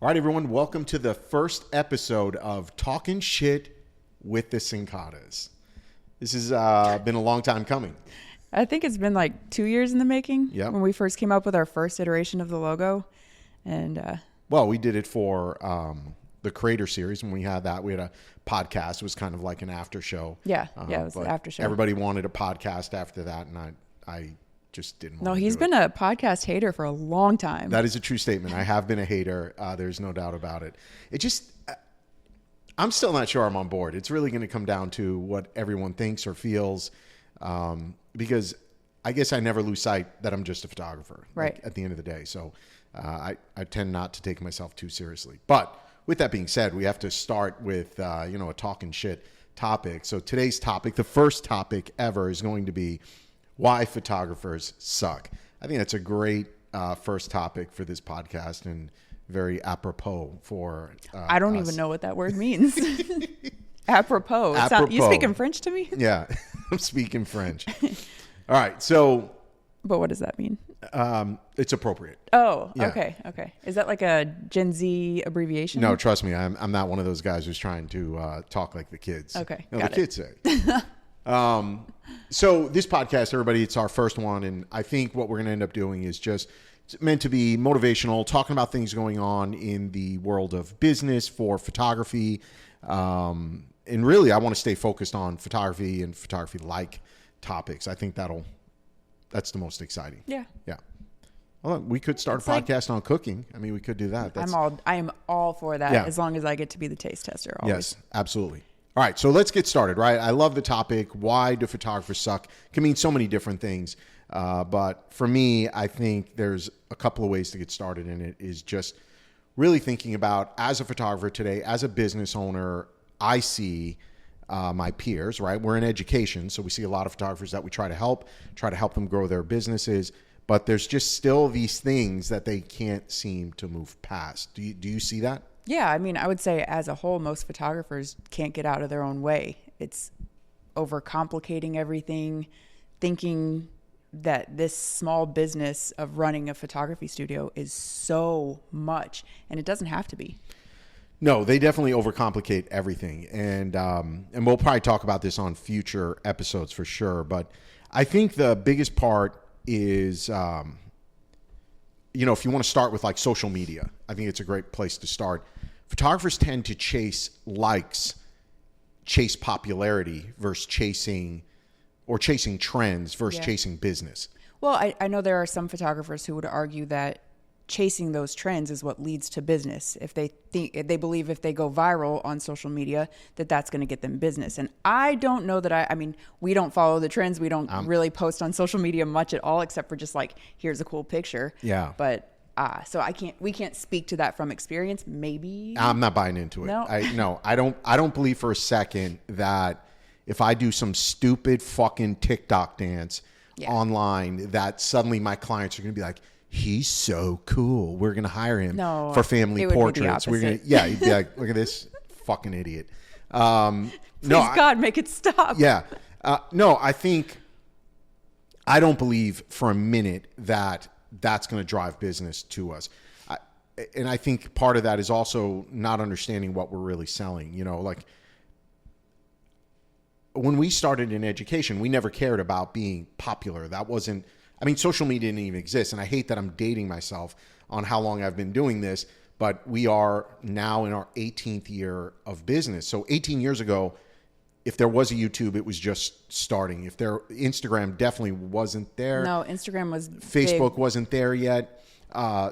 All right, everyone, welcome to the first episode of Talking Shit with the Cincadas. This has been a long time coming. I think it's been like 2 years in the making when we first came up with our first iteration of the logo. And well, we did it for the Creator Series. When we had that, we had a podcast. It was kind of like an after show. Yeah, it was the after show. Everybody wanted a podcast after that, and I just didn't want to. No, he's been a podcast hater for a long time. That is a true statement. I have been a hater. There's no doubt about it. It just, I'm still not sure I'm on board. It's really going to come down to what everyone thinks or feels, because I guess I never lose sight that I'm just a photographer, right? Like, at the end of the day. So I tend not to take myself too seriously. But with that being said, we have to start with, a talking shit topic. So today's topic, the first topic ever, is going to be why photographers suck. I think that's a great first topic for this podcast and very apropos for I don't even know what that word means. Apropos. You speaking French to me? Yeah, I'm speaking French. All right, so. But what does that mean? It's appropriate. Oh, yeah. Okay. Is that like a Gen Z abbreviation? No, trust me, I'm not one of those guys who's trying to talk like the kids. Okay, the kids say. So this podcast, everybody, it's our first one, and I think what we're going to end up doing is just it's meant to be motivational, talking about things going on in the world of business for photography, and really, I want to stay focused on photography and photography-like topics. I think that's the most exciting. Yeah. Well, we could start a podcast on cooking. I mean, we could do that. I am all for that, as long as I get to be the taste tester. Always. Yes, absolutely. All right, so let's get started, right? I love the topic. Why do photographers suck? It can mean so many different things. But for me, I think there's a couple of ways to get started, and it is just really thinking about, as a photographer today, as a business owner, I see my peers, right? We're in education, so we see a lot of photographers that we try to help them grow their businesses. But there's just still these things that they can't seem to move past. Do you see that? Yeah, I mean, I would say as a whole, most photographers can't get out of their own way. It's overcomplicating everything, thinking that this small business of running a photography studio is so much, and it doesn't have to be. No, they definitely overcomplicate everything, and we'll probably talk about this on future episodes for sure. But I think the biggest part is, if you want to start with like social media, I think it's a great place to start. Photographers tend to chase likes, chase popularity versus chasing trends versus chasing business. Well, I know there are some photographers who would argue that chasing those trends is what leads to business. If they believe if they go viral on social media, that's going to get them business. And I don't know that I mean, we don't follow the trends. We don't really post on social media much at all, except for just like, here's a cool picture. Yeah. But so we can't speak to that from experience. Maybe I'm not buying into it. No, I don't believe for a second that if I do some stupid fucking TikTok dance online, that suddenly my clients are going to be like, he's so cool, we're going to hire him for family portraits. We're going to, you'd be like, look at this fucking idiot. Please God, make it stop. Yeah. No, I don't believe for a minute that that's going to drive business to us. And I think part of that is also not understanding what we're really selling. Like when we started in education, we never cared about being popular. That wasn't, social media didn't even exist. And I hate that I'm dating myself on how long I've been doing this, but we are now in our 18th year of business. So 18 years ago, if there was a YouTube, it was just starting. Instagram definitely wasn't there. No, Instagram was Facebook big. Wasn't there yet.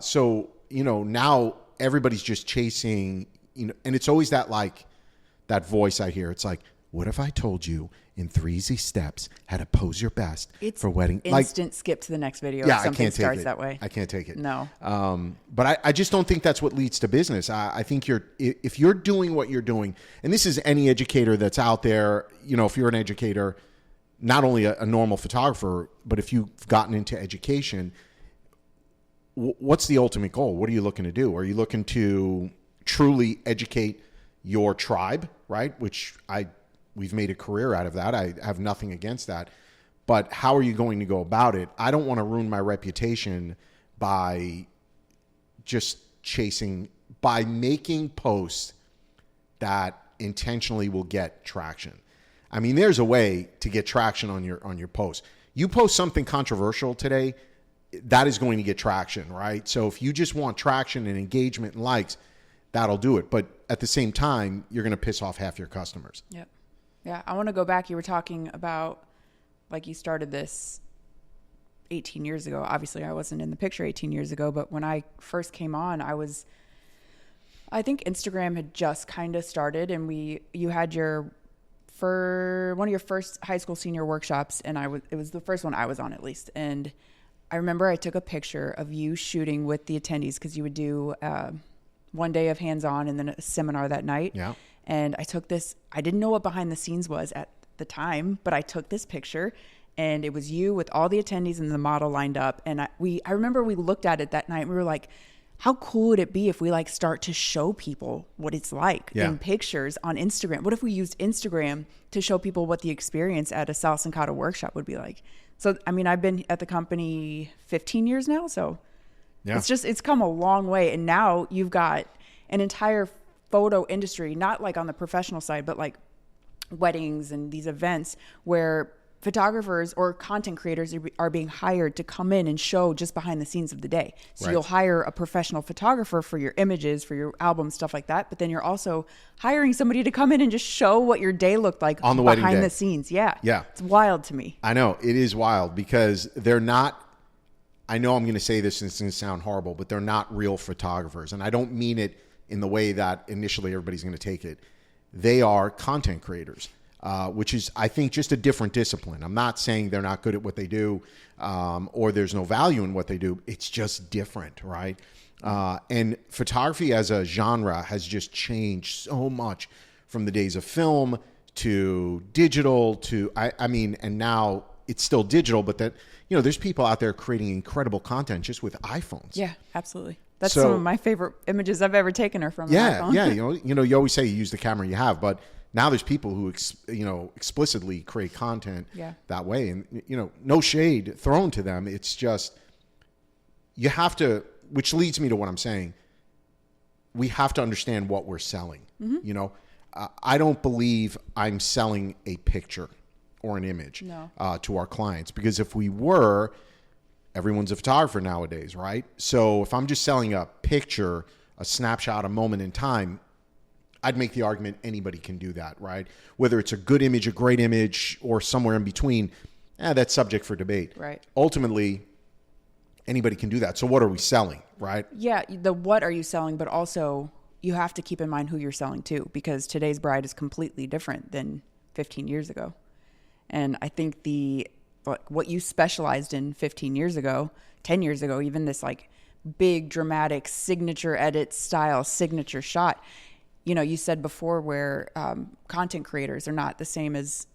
So, now everybody's just chasing, and it's always that voice I hear. It's like, what if I told you in 3 easy steps how to pose your best for wedding? Instant skip to the next video. Yeah, if something I can't starts take it. That way. I can't take it. No. But I just don't think that's what leads to business. I think if you're doing what you're doing, and this is any educator that's out there, if you're an educator, not only a normal photographer, but if you've gotten into education, what's the ultimate goal? What are you looking to do? Are you looking to truly educate your tribe, right? Which we've made a career out of that. I have nothing against that. But how are you going to go about it? I don't want to ruin my reputation by just chasing by making posts that intentionally will get traction. I mean, there's a way to get traction on your post. You post something controversial today, that is going to get traction, right? So if you just want traction and engagement and likes, that'll do it. But at the same time, you're going to piss off half your customers. Yep. Yeah. I want to go back. You were talking about, like, you started this 18 years ago. Obviously, I wasn't in the picture 18 years ago, but when I first came on, I think Instagram had just kind of started, and you had for one of your first high school senior workshops, and it was the first one I was on, at least. And I remember I took a picture of you shooting with the attendees, because you would do one day of hands-on and then a seminar that night. Yeah. And I took this, I didn't know what behind the scenes was at the time, but I took this picture, and it was you with all the attendees and the model lined up. And I remember we looked at it that night, and we were like, how cool would it be if we, like, start to show people what it's like in pictures on Instagram? What if we used Instagram to show people what the experience at a Sal Sancata workshop would be like? So, I mean, I've been at the company 15 years now, so it's come a long way. And now you've got an entire photo industry, not like on the professional side, but like weddings and these events where photographers or content creators are being hired to come in and show just behind the scenes of the day. So you'll hire a professional photographer for your images, for your album, stuff like that. But then you're also hiring somebody to come in and just show what your day looked like on the wedding behind day. the scenes. Yeah. Yeah. It's wild to me. I know. It is wild because they're not, I know I'm going to say this and it's going to sound horrible, but they're not real photographers. And I don't mean it in the way that initially everybody's going to take it. They are content creators. Which is, I think, just a different discipline. I'm not saying they're not good at what they do or there's no value in what they do. It's just different, right? And photography as a genre has just changed so much from the days of film to digital to, I mean, and now it's still digital, but that, you know, there's people out there creating incredible content just with iPhones. Yeah, absolutely. That's some of my favorite images I've ever taken are from an iPhone. Yeah. You know, you always say you use the camera you have, but now there's people who, explicitly create content that way. And, you know, no shade thrown to them. It's just, you have to, which leads me to what I'm saying. We have to understand what we're selling. Mm-hmm. You know, I don't believe I'm selling a picture or an image to our clients, because if we were, everyone's a photographer nowadays, right? So if I'm just selling a picture, a snapshot, a moment in time, I'd make the argument anybody can do that, right? Whether it's a good image, a great image, or somewhere in between, that's subject for debate. Right. Ultimately, anybody can do that. So what are we selling, right? Yeah, the what are you selling, but also you have to keep in mind who you're selling to, because today's bride is completely different than 15 years ago. And I think what you specialized in 15 years ago, 10 years ago, even this like big dramatic signature edit style signature shot, you know, you said before where content creators are not the same as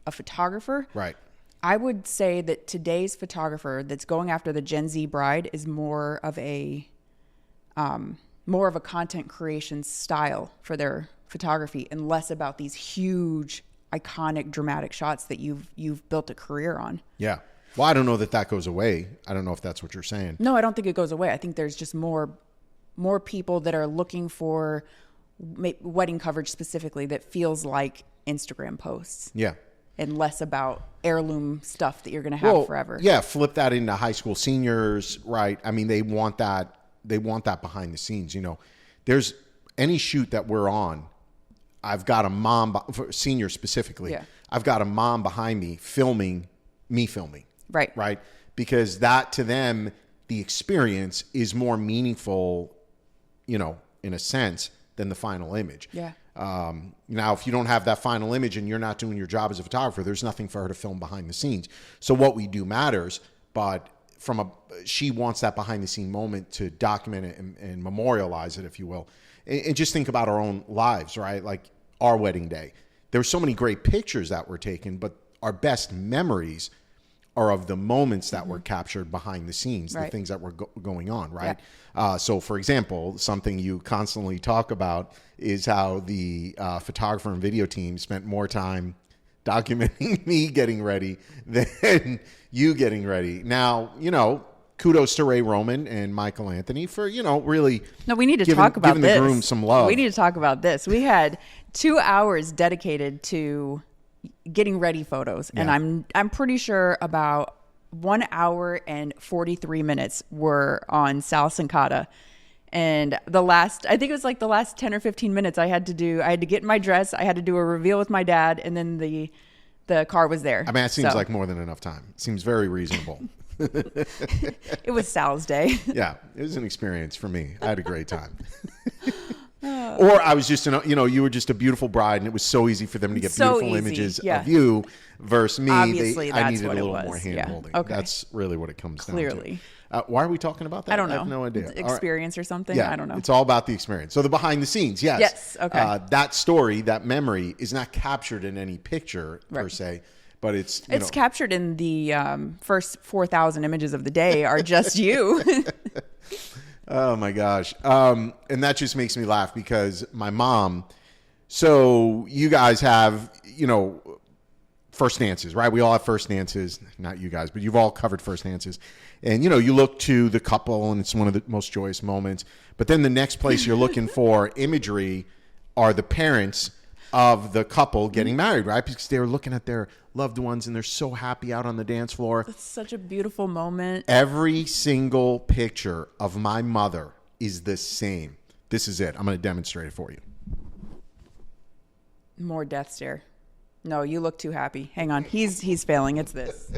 a photographer. Right. I would say that today's photographer that's going after the Gen Z bride is more of a content creation style for their photography, and less about these huge, iconic, dramatic shots that you've built a career on. Yeah. Well, I don't know that goes away. I don't know if that's what you're saying. No, I don't think it goes away. I think there's just more people that are looking for wedding coverage specifically that feels like Instagram posts. Yeah. And less about heirloom stuff that you're going to have forever. Yeah. Flip that into high school seniors, right? I mean, they want that behind the scenes. You know, there's any shoot that we're on, I've got a mom, for seniors specifically, I've got a mom behind me filming. Right. Because that, to them, the experience is more meaningful, you know, in a sense, than the final image. Yeah. Now, if you don't have that final image and you're not doing your job as a photographer, there's nothing for her to film behind the scenes. So what we do matters, but she wants that behind the scene moment to document it and memorialize it, if you will. And just think about our own lives, right? Like our wedding day. There's so many great pictures that were taken, but our best memories are of the moments that were captured behind the scenes, the things that were going on, right? Yeah. So, for example, something you constantly talk about is how the photographer and video team spent more time documenting me getting ready than you getting ready. Now, you know, kudos to Ray Roman and Michael Anthony for, really No, we need to talk about giving this. the groom some love. We need to talk about this. We had 2 hours dedicated to getting ready photos, and I'm pretty sure about 1 hour and 43 minutes were on Sal Sincata. And I think it was like the last 10 or 15 minutes I had to get in my dress. I had to do a reveal with my dad, and then the car was there. I mean, that seems like more than enough time. It seems very reasonable. It was Sal's day. Yeah, it was an experience for me. I had a great time. Or I was just, you were just a beautiful bride, and it was so easy for them to get beautiful images of you versus me. Obviously, I that's needed a what it little was. more hand-holding. Yeah. Okay. That's really what it comes down to. Clearly. Why are we talking about that? I don't know. I have no idea. Experience or something? Yeah, I don't know. It's all about the experience. So the behind the scenes, yes. Yes, okay. That story, that memory is not captured in any picture per se, but it's captured in the first 4,000 images of the day are just you. Oh my gosh. And that just makes me laugh because my mom, so you guys have, first dances, right? We all have first dances, not you guys, but you've all covered first dances. And, you look to the couple and it's one of the most joyous moments. But then the next place you're looking for imagery are the parents of the couple getting married, right? Because they're looking at their loved ones and they're so happy out on the dance floor. It's such a beautiful moment. Every single picture of my mother is the same. This is it. I'm going to demonstrate it for you. More death stare. No, you look too happy. Hang on. He's failing. It's this.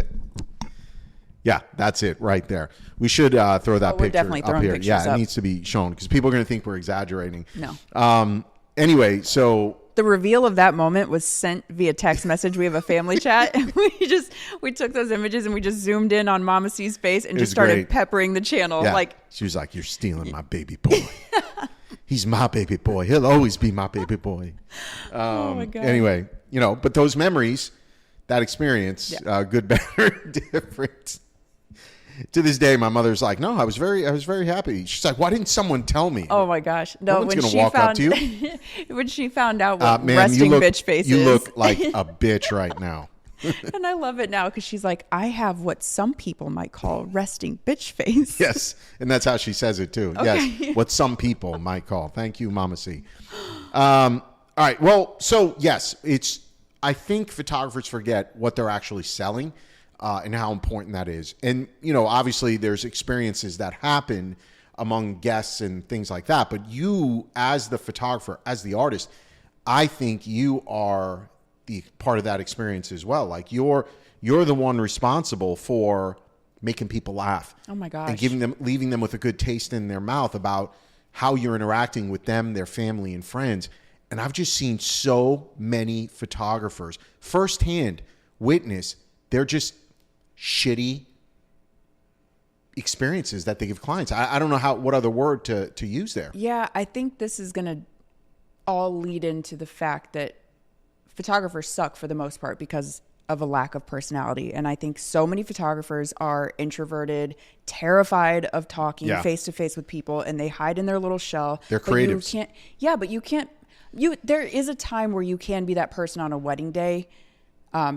Yeah, that's it right there. We should throw that picture definitely up here. Yeah, up. it needs to be shown because people are going to think we're exaggerating. No. Anyway, so the reveal of that moment was sent via text message. We have a family chat. And we took those images and we just zoomed in on Mama C's face and just started peppering the channel. Yeah. Like She was like, "You're stealing my baby boy. He's my baby boy. He'll always be my baby boy." Oh my God. Anyway, but those memories, that experience, good, better, different. To this day, my mother's like, "No, I was very happy." She's like, "Why didn't someone tell me?" Oh my gosh! No, one's gonna walk up to you. When she found out what ma'am, resting bitch face you is, look like a bitch right now. And I love it now because she's like, "I have what some people might call resting bitch face." Yes, and that's how she says it too. Okay. Yes, what some people might call. Thank you, Mama C. All right. Well, so yes, I think photographers forget what they're actually selling. And how important that is. And, obviously there's experiences that happen among guests and things like that. But you, as the photographer, as the artist, I think you are the part of that experience as well. Like you're the one responsible for making people laugh. Oh my gosh. And leaving them with a good taste in their mouth about how you're interacting with them, their family and friends. And I've just seen so many photographers firsthand witness they're just shitty experiences that they give clients. I don't know what other word to use there. Yeah, I think this is going to all lead into the fact that photographers suck for the most part because of a lack of personality. And I think so many photographers are introverted, terrified of talking face to face with people, and they hide in their little shell. They're creatives. But you can't, there is a time where you can be that person on a wedding day.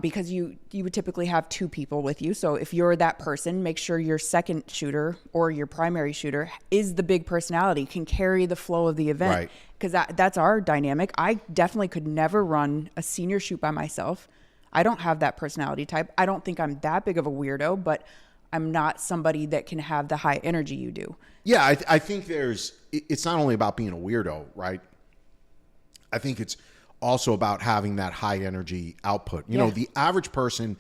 Because you would typically have 2 people with you. So if you're that person, make sure your second shooter or your primary shooter is the big personality, can carry the flow of the event. Right. Because that's our dynamic. I definitely could never run a senior shoot by myself. I don't have that personality type. I don't think I'm that big of a weirdo, but I'm not somebody that can have the high energy you do. Yeah, I think it's not only about being a weirdo, right? I think it's also about having that high energy output. You know, the average person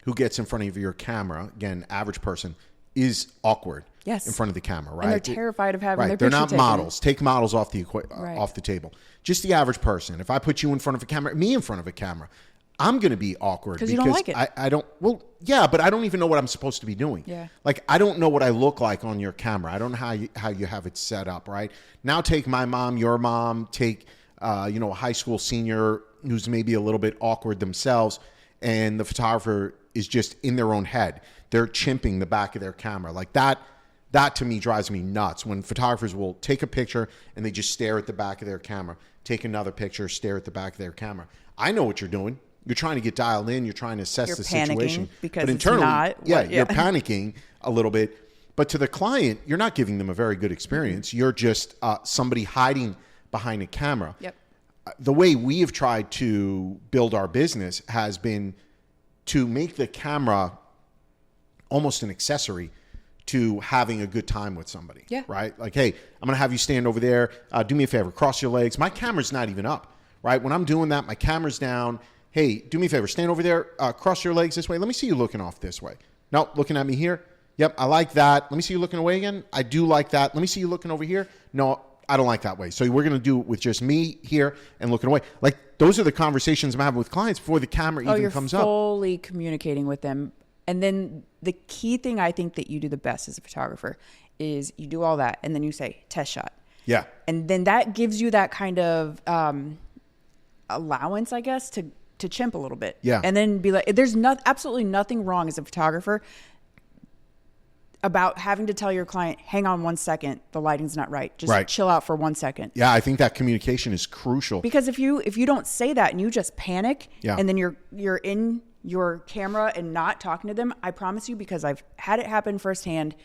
who gets in front of your camera, again, average person, is awkward in front of the camera, right? And they're terrified of having their They're picture not taken. models. Take models off the table. Just the average person. If I put you in front of a camera, me in front of a camera, I'm going to be awkward because you don't like it. I don't. Well, yeah, but I don't even know what I'm supposed to be doing. Yeah. Like I don't know what I look like on your camera. I don't know how you have it set up, right? Now take my mom, your mom, take a high school senior who's maybe a little bit awkward themselves, and the photographer is just in their own head. They're chimping the back of their camera. Like that to me drives me nuts when photographers will take a picture and they just stare at the back of their camera, take another picture, stare at the back of their camera. I know what you're doing. You're trying to get dialed in. You're trying to assess the situation. Because but it's internally, not. you're panicking a little bit. But to the client, you're not giving them a very good experience. You're just somebody hiding behind a camera. Yep. The way we have tried to build our business has been to make the camera almost an accessory to having a good time with somebody. Yeah. Right? Like, hey, I'm going to have you stand over there. Do me a favor, cross your legs. My camera's not even up, right? When I'm doing that, my camera's down. Hey, do me a favor, stand over there, cross your legs this way. Let me see you looking off this way. No, looking at me here. Yep, I like that. Let me see you looking away again. I do like that. Let me see you looking over here. No, I don't like that way. So we're going to do it with just me here and looking away. Like, those are the conversations I'm having with clients before the camera even comes up. You're fully communicating with them. And then the key thing I think that you do the best as a photographer is you do all that and then you say test shot. Yeah. And then that gives you that kind of allowance, I guess, to chimp a little bit. Yeah. And then be like, there's absolutely nothing wrong as a photographer about having to tell your client, hang on 1 second, the lighting's not right. Just chill out for 1 second. Yeah, I think that communication is crucial. Because if you don't say that and you just panic, yeah. and then you're in your camera and not talking to them, I promise you, because I've had it happen firsthand,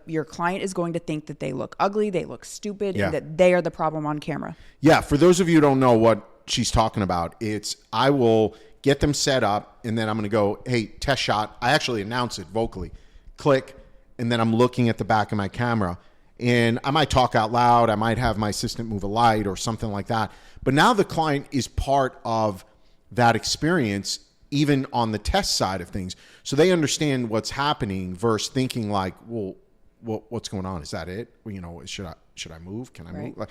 your client is going to think that they look ugly, they look stupid, yeah. and that they are the problem on camera. Yeah, for those of you who don't know what she's talking about, it's I will get them set up and then I'm going to go, hey, test shot. I actually announce it vocally. Click, and then I'm looking at the back of my camera. And I might talk out loud. I might have my assistant move a light or something like that. But now the client is part of that experience, even on the test side of things. So they understand what's happening versus thinking like, well, what's going on? Is that it? Well, should I move? Can I move? Like,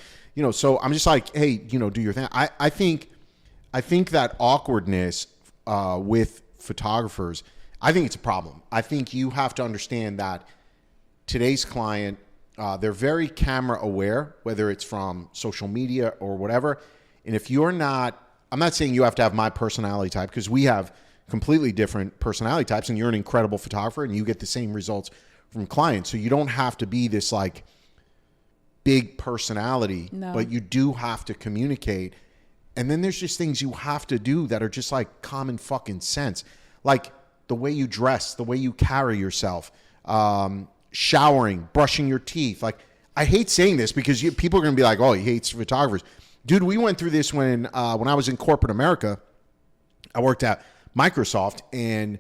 so I'm just like, hey, do your thing. I think that awkwardness with photographers, I think it's a problem. I think you have to understand that today's client, they're very camera aware, whether it's from social media or whatever. And if you're not, I'm not saying you have to have my personality type, because we have completely different personality types, and you're an incredible photographer and you get the same results from clients. So you don't have to be this like big personality, but you do have to communicate. And then there's just things you have to do that are just like common fucking sense. Like the way you dress, the way you carry yourself, showering, brushing your teeth. Like, I hate saying this because people are going to be like, oh, he hates photographers. Dude, we went through this when I was in corporate America. I worked at Microsoft, and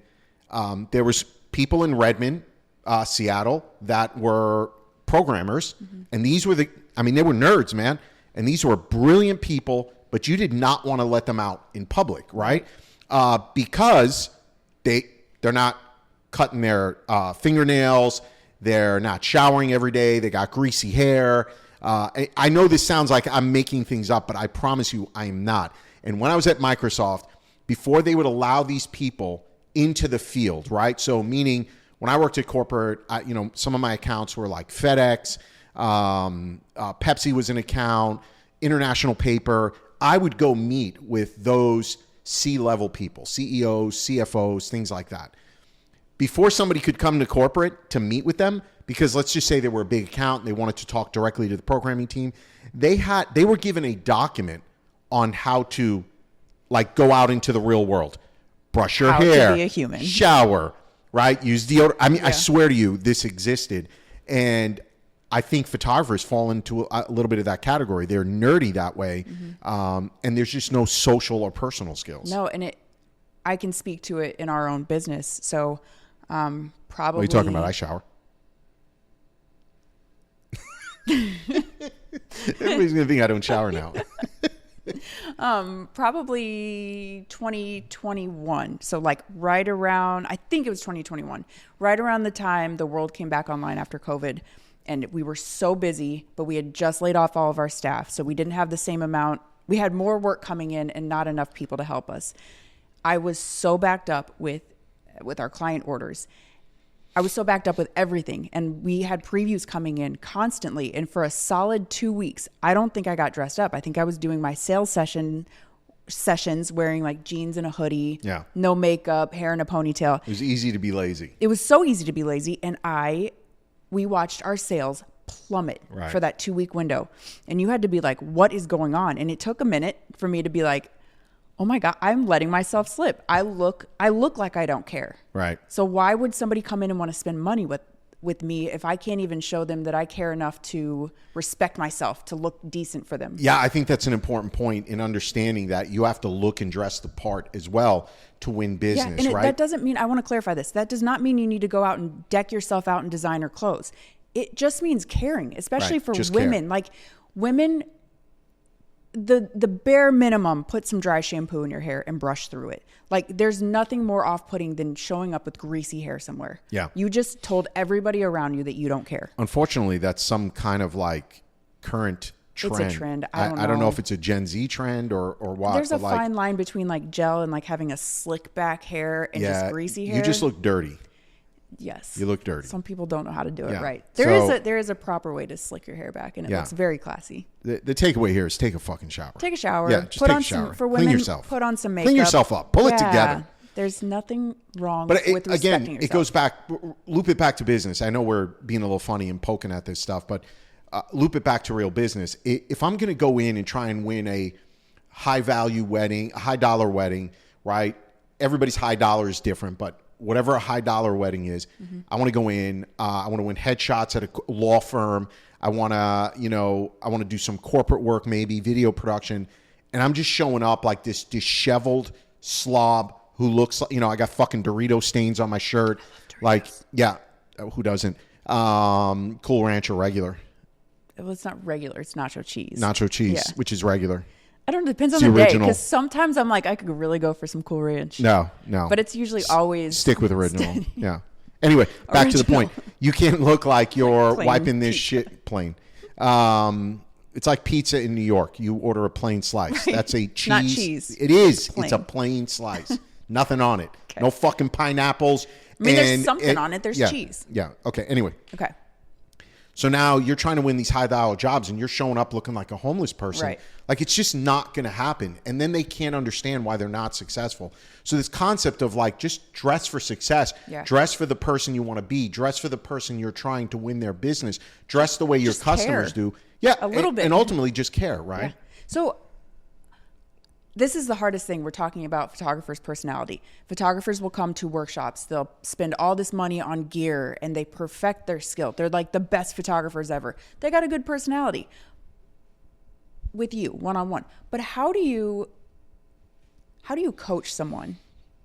there was people in Redmond, Seattle, that were programmers. Mm-hmm. And these were they were nerds, man. And these were brilliant people, but you did not want to let them out in public, right? Because they're not cutting their fingernails. They're not showering every day. They got greasy hair. I know this sounds like I'm making things up, but I promise you I am not. And when I was at Microsoft, before they would allow these people into the field, right? So meaning when I worked at corporate, some of my accounts were like FedEx, Pepsi was an account, International Paper. I would go meet with those C-level people, CEOs, CFOs, things like that. Before somebody could come to corporate to meet with them, because let's just say they were a big account and they wanted to talk directly to the programming team, they were given a document on how to like go out into the real world, brush your hair, to be a human, shower, right? Use deodorant. I swear to you, this existed. And I think photographers fall into a little bit of that category. They're nerdy that way. Mm-hmm. And there's just no social or personal skills. No. And I can speak to it in our own business. So, probably. What are you talking about? I shower. Everybody's going to think I don't shower now. Probably 2021. So like right around, I think it was 2021, right around the time the world came back online after COVID, and we were so busy, but we had just laid off all of our staff. So we didn't have the same amount. We had more work coming in and not enough people to help us. I was so backed up with our client orders. I was so backed up with everything, and we had previews coming in constantly. And for a solid 2 weeks, I don't think I got dressed up. I think I was doing my sales sessions wearing like jeans and a hoodie, no makeup, hair in a ponytail. It was easy to be lazy. It was so easy to be lazy. And we watched our sales plummet for that 2 week window. And you had to be like, what is going on? And it took a minute for me to be like, oh my God, I'm letting myself slip. I look like I don't care. Right. So why would somebody come in and want to spend money with with me if I can't even show them that I care enough to respect myself, to look decent for them? Yeah, I think that's an important point in understanding that you have to look and dress the part as well to win business, and right? That doesn't mean, I want to clarify this, that does not mean you need to go out and deck yourself out in designer clothes. It just means caring, especially Right, for just women. care. Like women, the bare minimum, put some dry shampoo in your hair and brush through it. Like there's nothing more off-putting than showing up with greasy hair somewhere. Yeah. You just told everybody around you that you don't care. Unfortunately, that's some kind of like current trend. It's a trend. I don't know know if it's a Gen Z trend or what. There's a but like, fine line between like gel and like having a slick back hair and just greasy hair. You just look dirty. Yes. You look dirty. Some people don't know how to do it Yeah. right. So- There is a proper way to slick your hair back, and it Yeah. looks very classy. The takeaway here is take a fucking shower. Take a shower. Yeah, just put take on a shower. some for Clean women. yourself. Put on some makeup. Clean yourself up. Pull it together. There's nothing wrong But with respecting again, yourself. it goes back. Loop it back to business. I know we're being a little funny and poking at this stuff, but loop it back to real business. If I'm going to go in and try and win a high value wedding, a high dollar wedding, right? Everybody's high dollar is different, but whatever a high dollar wedding is, I want to go in. I want to win headshots at a law firm. I want to do some corporate work, maybe video production, and I'm just showing up like this disheveled slob who looks like, I got fucking Dorito stains on my shirt. Like, yeah, who doesn't? Cool Ranch or regular? Well, it's not regular. It's nacho cheese. Nacho cheese, Yeah. which is regular. I don't know. It depends on It's the the day. original. Because sometimes I'm like, I could really go for some Cool Ranch. No. But it's usually always Stick with original. Yeah. Anyway, back to the Original. point. You can't look like you're Plain wiping this pizza. shit plain. It's like pizza in New York. You order a plain slice. Right. That's a cheese. Not cheese. It is. Plain. It's a plain slice. Nothing on it. Okay. No fucking pineapples. I mean, there's something on it. There's cheese. Yeah. Okay. Anyway. Okay. So now you're trying to win these high dollar jobs and you're showing up looking like a homeless person. Right. Like it's just not going to happen. And then they can't understand why they're not successful. So this concept of like just dress for success, Yeah. dress for the person you want to be, dress for the person you're trying to win their business, dress the way your Just customers care. do. Yeah. A little bit. And ultimately just care, right? Yeah. So this is the hardest thing. We're talking about photographers' personality. Photographers will come to workshops. They'll spend all this money on gear and they perfect their skill. They're like the best photographers ever. They got a good personality with you one-on-one. But how do you coach someone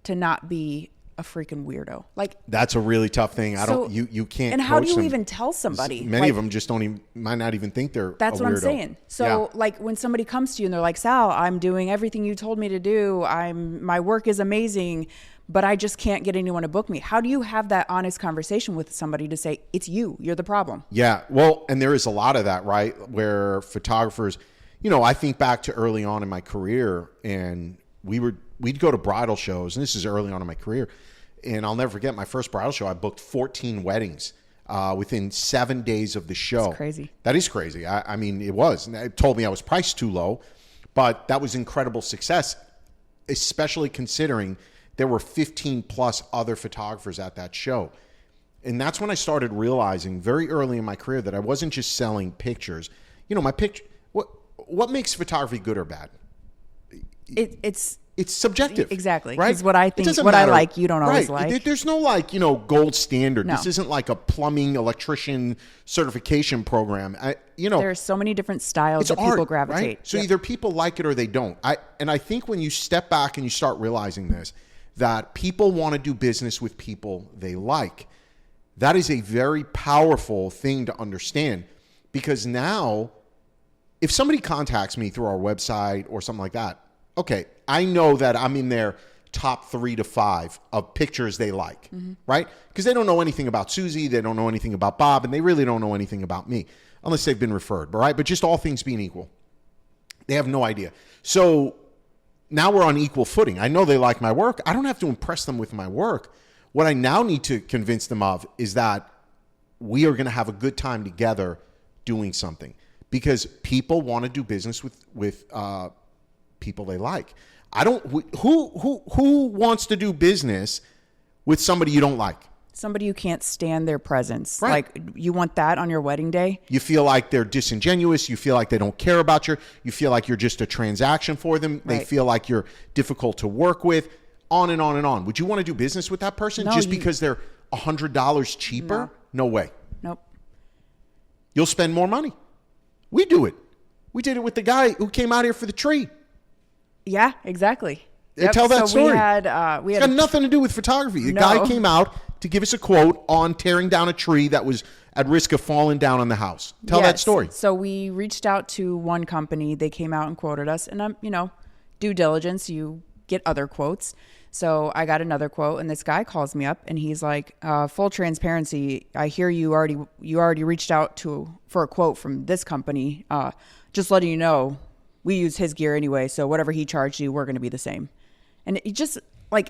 to not be a freaking weirdo? Like, That's a really tough thing. You can't. and how do coach you them. even tell somebody? Many Like, of them just might not even think they're That's a what I'm weirdo. saying. So Yeah. like when somebody comes to you and they're like, Sal, I'm doing everything you told me to do. My work is amazing, but I just can't get anyone to book me. How do you have that honest conversation with somebody to say, it's you're the problem? Yeah. Well, and there is a lot of that, right? Where photographers, I think back to early on in my career and we'd go to bridal shows, and this is early on in my career. And I'll never forget my first bridal show. I booked 14 weddings within 7 days of the show. That's crazy. That is crazy. I mean, it was. And it told me I was priced too low, but that was incredible success, especially considering there were 15 plus other photographers at that show. And that's when I started realizing very early in my career that I wasn't just selling pictures. My picture, what makes photography good or bad? It's subjective. Exactly. Right? 'Cause what I It think, doesn't what I matter. like, you don't always Right. like. There's no gold standard. No. This isn't like a plumbing electrician certification program. There's so many different styles it's that art, people gravitate. right? So Yep. either people like it or they don't. I think when you step back and you start realizing this, that people want to do business with people they like. That is a very powerful thing to understand, because now if somebody contacts me through our website or something like that, okay, I know that I'm in their top 3 to 5 of pictures they like, right? Because they don't know anything about Susie, they don't know anything about Bob, and they really don't know anything about me, unless they've been referred, right? But just all things being equal, they have no idea. So now we're on equal footing. I know they like my work. I don't have to impress them with my work. What I now need to convince them of is that we are going to have a good time together doing something, because people want to do business with people they like. Who wants to do business with somebody you don't like? Somebody you can't stand their presence. Right. Like, you want that on your wedding day? You feel like they're disingenuous. You feel like they don't care about you. You feel like you're just a transaction for them. They Right. feel like you're difficult to work with, on and on and on. Would you want to do business with that person No, just because they're $100 cheaper? No way. Nope. You'll spend more money. We do it. We did it with the guy who came out here for the tree. Yeah, exactly. Tell that story. We had it's got nothing to do with photography. The guy came out to give us a quote on tearing down a tree that was at risk of falling down on the house. Tell that story. So we reached out to one company. They came out and quoted us. And, due diligence, you get other quotes. So I got another quote, and this guy calls me up, and he's like, full transparency, I hear you already reached out for a quote from this company. Just letting you know, we use his gear anyway, so whatever he charged you, we're going to be the same. And it just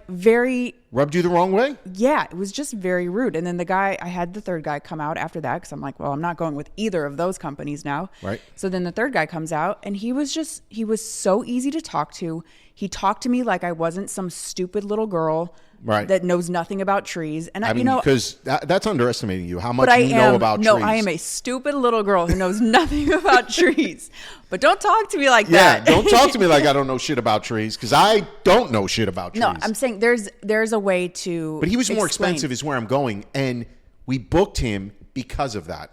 very rubbed you the wrong way. Yeah, it was just very rude. And then I had the third guy come out after that because I'm like, well, I'm not going with either of those companies now. Right. So then the third guy comes out, and he was so easy to talk to. He talked to me like I wasn't some stupid little girl that knows nothing about trees. And because that's underestimating you. How much you know about trees? No, I am a stupid little girl who knows nothing about trees. But don't talk to me like that. Yeah, don't talk to me like I don't know shit about trees, because I don't know shit about trees. No, I'm saying there's a way to. But he was more expensive, is where I'm going, and we booked him because of that.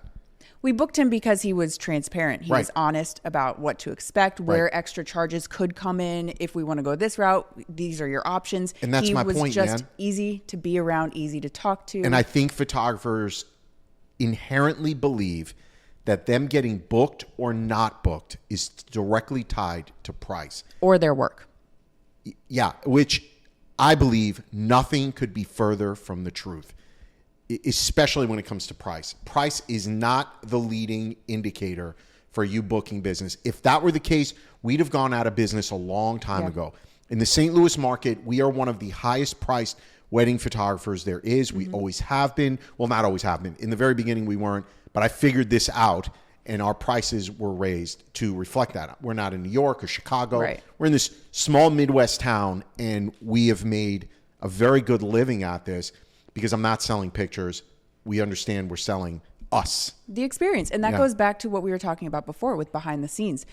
We booked him because he was transparent. He was honest about what to expect, where extra charges could come in. If we want to go this route, these are your options. And that's my point, man. He was just easy to be around, easy to talk to. And I think photographers inherently believe that them getting booked or not booked is directly tied to price. Or their work. Yeah, which I believe nothing could be further from the truth. Especially when it comes to price. Price is not the leading indicator for you booking business. If that were the case, we'd have gone out of business a long time ago. In the St. Louis market, we are one of the highest priced wedding photographers there is. We always have been. Well, not always have been. In the very beginning, we weren't. But I figured this out, and our prices were raised to reflect that. We're not in New York or Chicago. Right. We're in this small Midwest town, and we have made a very good living at this. Because I'm not selling pictures. We understand we're selling us. The experience. And that goes back to what we were talking about before with behind the scenes.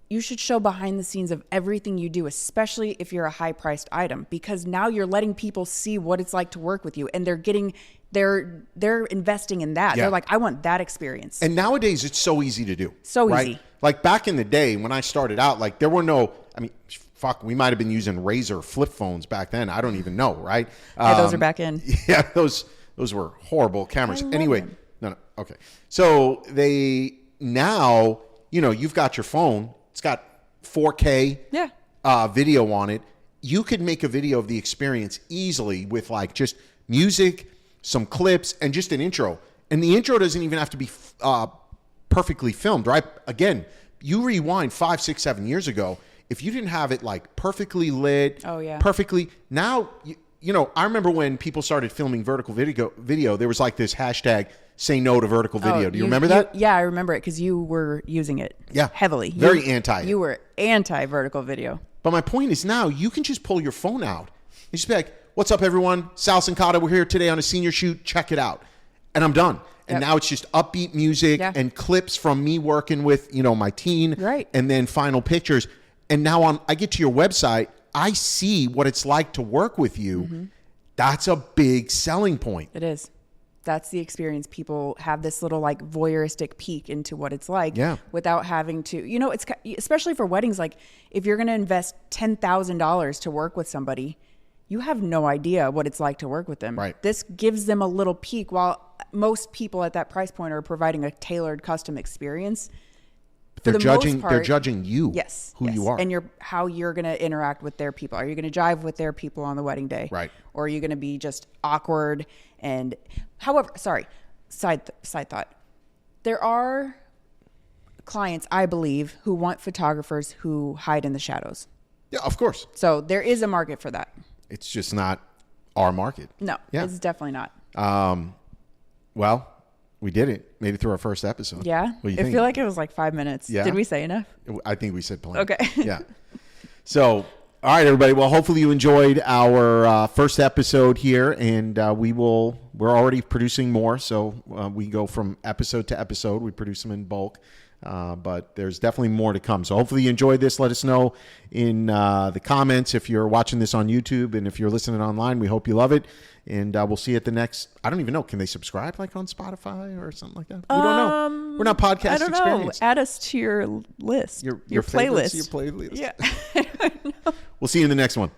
You should show behind the scenes of everything you do, especially if you're a high-priced item, because now you're letting people see what it's like to work with you, and they're investing in that. Yeah. They're like, I want that experience. And nowadays, it's so easy to do. So easy. Like back in the day when I started out, there were no, we might have been using Razor flip phones back then. I don't even know, right? Yeah, those are back in. Yeah, those were horrible cameras. Anyway, them. no, okay. So now, you've got your phone. It's got 4K video on it. You could make a video of the experience easily with just music, some clips, and just an intro. And the intro doesn't even have to be perfectly filmed, right? Again, you rewind 5, 6, 7 years ago. If you didn't have it perfectly lit, perfectly now, I remember when people started filming vertical video, there was this hashtag say no to vertical video. Do you remember that? Yeah, I remember it because you were using it heavily. Very anti. You were anti vertical video. But my point is now you can just pull your phone out and just be like, what's up, everyone? Sal Sincata, we're here today on a senior shoot. Check it out. And I'm done. And now it's just upbeat music and clips from me working with, my teen. Right. And then final pictures. And now I get to your website, I see what it's like to work with you. Mm-hmm. That's a big selling point. It is. That's the experience. People have this little voyeuristic peek into what it's like without having to, it's especially for weddings. If you're going to invest $10,000 to work with somebody, you have no idea what it's like to work with them. Right. This gives them a little peek while most people at that price point are providing a tailored custom experience. They're judging you, who you are. And how you're going to interact with their people. Are you going to jive with their people on the wedding day? Right. Or are you going to be just awkward? And however, side thought. There are clients, I believe, who want photographers who hide in the shadows. Yeah, of course. So there is a market for that. It's just not our market. No, it's definitely not. Well, we did it. Made it through our first episode. Yeah? What do you think? I feel like it was 5 minutes. Yeah? Did we say enough? I think we said plenty. Okay. Yeah. So, all right, everybody. Well, hopefully you enjoyed our first episode here, and we're already producing more. So we go from episode to episode. We produce them in bulk. But there's definitely more to come. So hopefully you enjoyed this. Let us know in the comments if you're watching this on YouTube, and if you're listening online, we hope you love it. And we'll see you at the next. I don't even know. Can they subscribe like on Spotify or something like that? We don't know. We're not podcast I don't experienced. know. Add us to your list. Your favorites, playlist. Your playlist. Yeah. We'll see you in the next one.